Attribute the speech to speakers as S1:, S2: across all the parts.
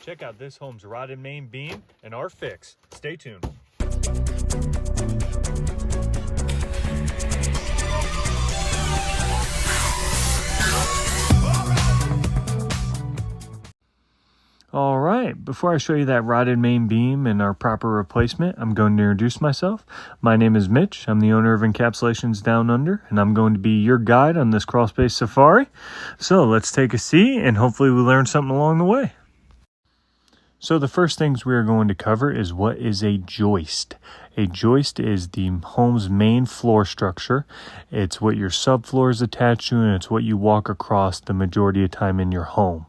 S1: Check out this home's rotted main beam and our fix. Stay tuned. All right, before I show you that rotted main beam and our proper replacement, I'm going to introduce myself. My name is Mitch. I'm the owner of Encapsulations Down Under, and I'm going to be your guide on this crawl space safari. So let's take a seat, and hopefully we learn something along the way. So the first things we are going to cover is what is a joist. A joist is the home's main floor structure. It's what your subfloor is attached to, and it's what you walk across the majority of time in your home.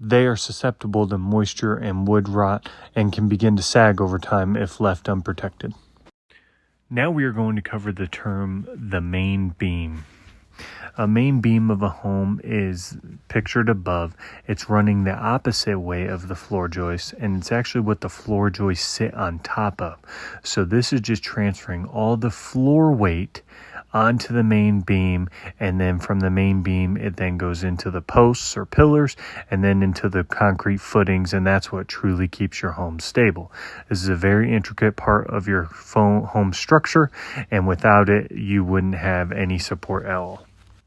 S1: They are susceptible to moisture and wood rot and can begin to sag over time if left unprotected. Now we are going to cover the term the main beam. A main beam of a home is pictured above. It's running the opposite way of the floor joist, and it's actually what the floor joists sit on top of. So this is just transferring all the floor weight onto the main beam, and then from the main beam it then goes into the posts or pillars and then into the concrete footings, and that's what truly keeps your home stable. This is a very intricate part of your home structure, and without it you wouldn't have any support at all.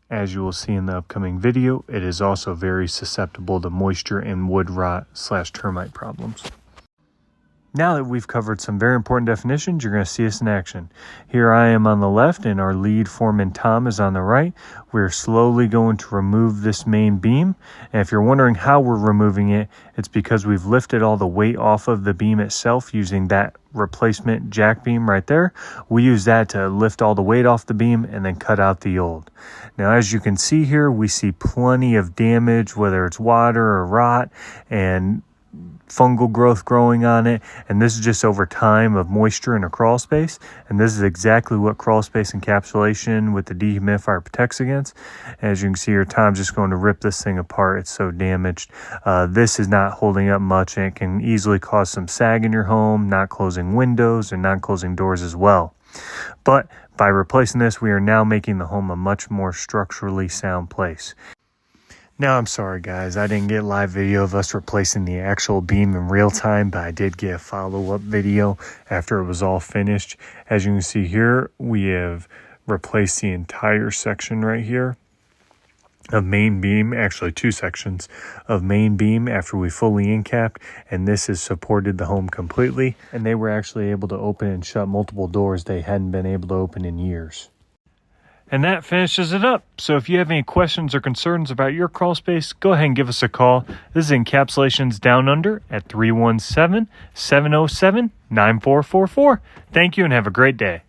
S1: As you will see in the upcoming video, it is also very susceptible to moisture and wood rot / termite problems. Now that we've covered some very important definitions, you're going to see us in action. Here I am on the left and our lead foreman Tom is on the right. We're slowly going to remove this main beam. And if you're wondering how we're removing it, it's because we've lifted all the weight off of the beam itself using that replacement jack beam right there. We use that to lift all the weight off the beam and then cut out the old. Now, as you can see here, we see plenty of damage, whether it's water or rot and fungal growth growing on it, and this is just over time of moisture in a crawl space, and this is exactly what crawl space encapsulation with the dehumidifier protects against. As you can see here, Tom's just going to rip this thing apart. It's so damaged. This is not holding up much, and it can easily cause some sag in your home, not closing windows and not closing doors as well. But by replacing this, we are now making the home a much more structurally sound place. Now, I'm sorry guys, I didn't get live video of us replacing the actual beam in real time, but I did get a follow-up video after it was all finished. As you can see here, we have replaced the entire section right here of main beam, actually two sections of main beam after we fully encapped, and this has supported the home completely, and they were actually able to open and shut multiple doors they hadn't been able to open in years. And that finishes it up. So if you have any questions or concerns about your crawl space, go ahead and give us a call. This is Encapsulations Down Under at 317-707-9444. Thank you and have a great day.